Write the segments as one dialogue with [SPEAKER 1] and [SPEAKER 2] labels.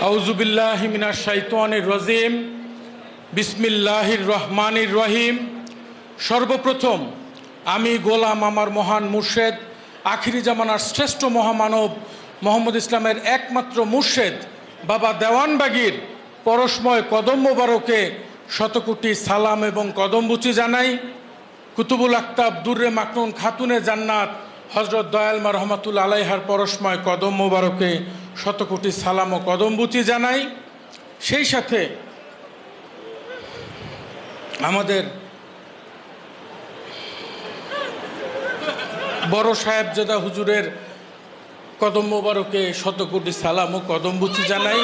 [SPEAKER 1] আউযুবিল্লাহি মিনাশ শাইতানির রাজিম। বিসমিল্লাহির রহমানির রহিম। সর্বপ্রথম আমি গোলাম আমার মহান মুর্শেদ, আখিরি জামানার শ্রেষ্ঠ মহামানব মোহাম্মদ ইসলামের একমাত্র মুর্শেদ বাবা দেওয়ানবাগীর পরশময় কদম মোবারকে শতকোটি সালাম এবং কদমবুচি জানাই। কুতুবুল আক্তাব দুর্রে মাকনুন খাতুনে জান্নাত হজরত দয়ালমা রহমাতুল্লাহ আলাইহার পরশময় কদম মোবারকে শতকোটি সালাম ও কদমবুচি জানাই। সেই সাথে আমাদের বড় সাহেবজাদা হুজুরের কদম মোবারকে শতকোটি সালাম ও কদমবুচি জানাই।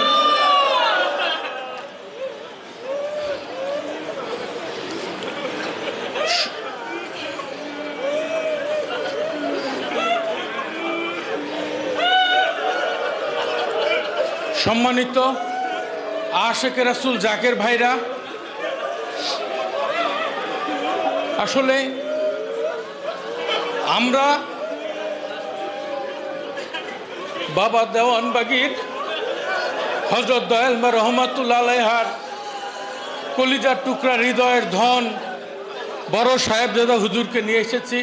[SPEAKER 1] সম্মানিত আশেকে রাসূল জাকের ভাইরা, আসলে আমরা বাবা দেওয়ানবাগীর হযরত দয়ালমা রহমাতুল্লাহ আলাইহার কলিজার টুকরা হৃদয়ের ধন বড় সাহেবজাদা হুজুরকে নিয়ে এসেছি।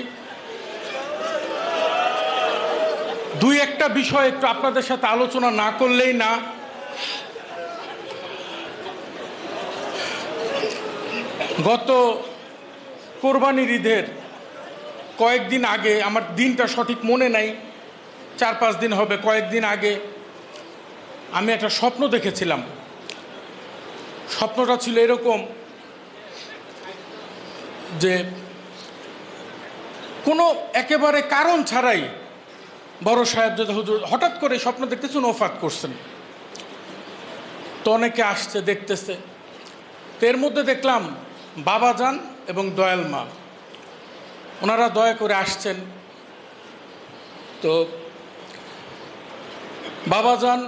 [SPEAKER 1] দুই একটা বিষয় একটু আপনাদের সাথে আলোচনা না করলেই না। গত কোরবানির ঈদের কয়েকদিন আগে, আমার দিনটা সঠিক মনে নাই, 4-5 দিন হবে, কয়েকদিন আগে আমি একটা স্বপ্ন দেখেছিলাম। স্বপ্নটা ছিল এরকম যে কোনো একেবারে কারণ ছাড়াই বড় সাহেবজাদা হুজুর হঠাৎ করে স্বপ্ন দেখতেছেন ওফাত করছেন। তো অনেকে আসছে দেখতেছে, তো এর মধ্যে দেখলাম বাবাজান এবং দয়াল মা, ওনারা দয়া করে আসছেন। তো বাবাজান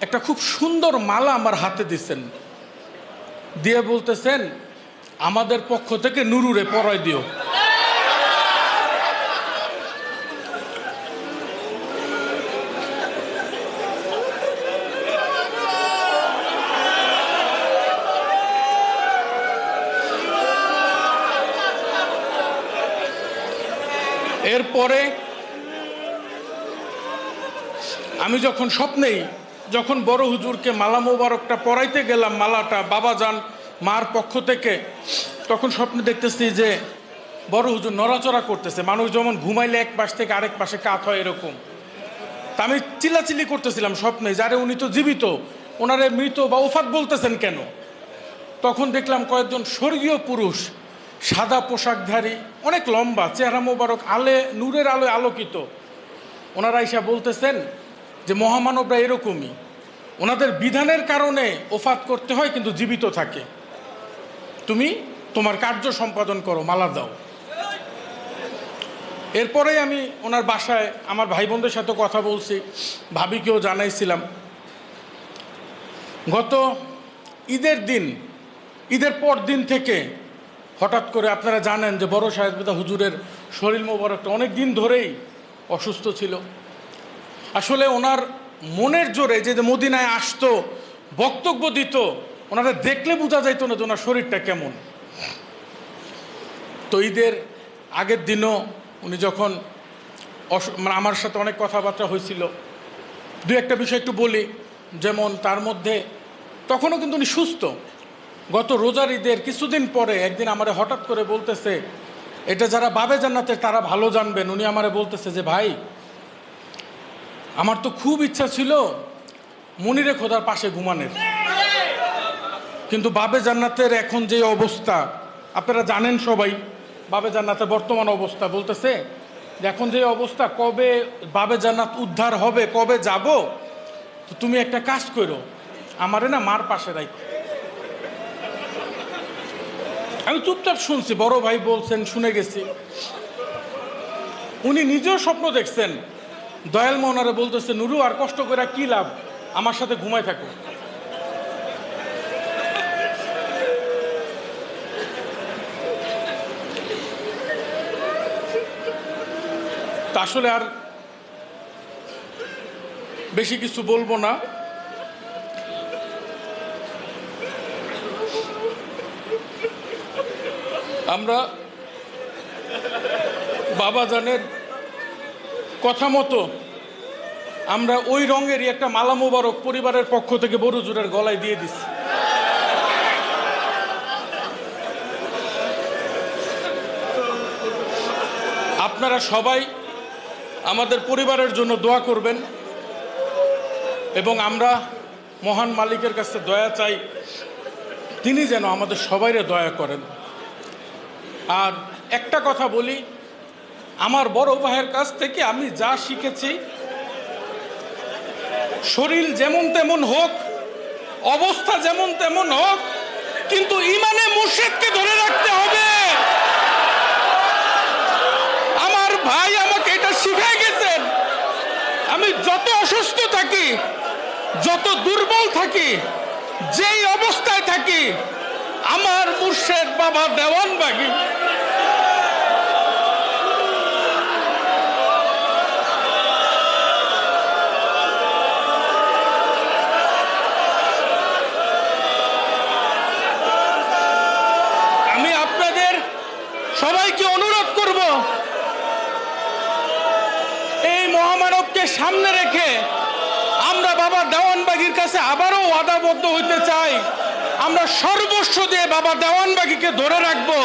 [SPEAKER 1] একটা খুব সুন্দর মালা আমার হাতে দিচ্ছেন, দিয়ে বলতেছেন আমাদের পক্ষ থেকে নুরুরে পরায় দিও। এরপরে আমি যখন স্বপ্নেই যখন বড় হুজুরকে মালা মোবারকটা পরাইতে গেলাম, মালাটা বাবাজান মার পক্ষ থেকে, তখন স্বপ্নে দেখতেছি যে বড় হুজুর নড়াচড়া করতেছে। মানুষ যেমন ঘুমাইলে এক পাশ থেকে আরেক পাশে কাত হয় এরকম। তা আমি চিল্লাচিল্লি করতেছিলাম স্বপ্নে, যারে উনি তো জীবিত, ওনারে মৃত বা ওফাত বলতেছেন কেন? তখন দেখলাম কয়েকজন স্বর্গীয় পুরুষ, সাদা পোশাকধারী, অনেক লম্বা, চেহারা মোবারক নূরের আলোয় আলোকিত। ওনারা এসে বলতেছেন যে মহামানবরা এরকমই, ওনাদের বিধানের কারণে ওফাত করতে হয় কিন্তু জীবিত থাকে, তুমি তোমার কার্য সম্পাদন করো, মালা দাও। এরপরেই আমি ওনার বাসায় আমার ভাই বোনদের সাথে কথা বলছি, ভাবিকেও জানাইছিলাম। গত ঈদের দিন, ঈদের পর দিন থেকে হঠাৎ করে আপনারা জানেন যে বড় সাহেবজাদা হুজুরের শরীর মোবারকটা অনেক দিন ধরেই অসুস্থ ছিল। আসলে ওনার মনের জোরে যে মদিনায় আসতো, বক্তব্য দিত, ওনারা দেখলে বোঝা যাইতো না যে ওনার শরীরটা কেমন। তো ঈদের আগের দিনও উনি যখন মানে আমার সাথে অনেক কথাবার্তা হয়েছিল, দু একটা বিষয় একটু বলি। যেমন তার মধ্যে তখনও কিন্তু উনি সুস্থ। গত রোজার ঈদের কিছুদিন পরে একদিন আমারে হঠাৎ করে বলতেছে, এটা যারা বাবে জান্নাতে তারা ভালো জানবেন, উনি আমারে বলতেছে যে ভাই, আমার তো খুব ইচ্ছা ছিল মনিরে খোদার পাশে ঘুমানোর, কিন্তু বাবে জান্নাতের এখন যে অবস্থা আপনারা জানেন সবাই, বাবে জান্নাতের বর্তমান অবস্থা, বলতেছে যে এখন যে অবস্থা, কবে বাবে জান্নাত উদ্ধার হবে, কবে যাব, তো তুমি একটা কাজ করো, আমারে না মার পাশে রাখো। আমি চুপচাপ শুনছি, বড় ভাই বলছেন, শুনে গেছি। উনি নিজেও স্বপ্ন দেখছেন, দয়াল মা ওনারে বলতেছে, নুরু আর কষ্ট করে কি লাভ, আমার সাথে ঘুমায় থাকো। তা আসলে আর বেশি কিছু বলবো না। আমরা বাবাজানের কথা মতো আমরা ওই রঙেরই একটা মালা মোবারক পরিবারের পক্ষ থেকে বড় হুজুরের গলায় দিয়ে দিচ্ছি। আপনারা সবাই আমাদের পরিবারের জন্য দোয়া করবেন এবং আমরা মহান মালিকের কাছে দয়া চাই, তিনি যেন আমাদের সবাইরে দয়া করেন। আর একটা কথা বলি, আমার বড় ভাইয়ের কাছ থেকে আমি যা শিখেছি, শরীর যেমন তেমন হোক, অবস্থা যেমন তেমন হোক, কিন্তু ইমানে মুর্শিদকে ধরে রাখতে হবে। আমার ভাই আমাকে এটা শিখাই গেছেন। আমি যত অসুস্থ থাকি, যত দুর্বল থাকি, যেই অবস্থায় থাকি, আমার মুর্শিদ বাবা দেওয়ানবাগী সবাইকে অনুরোধ করব, এই মহামানবকে সামনে রেখে আমরা বাবা দেওয়ানবাগীর কাছে আবারও ওয়াদাবদ্ধ হইতে চাই। আমরা সর্বস্ব দিয়ে বাবা দেওয়ানবাগীকে ধরে রাখবো।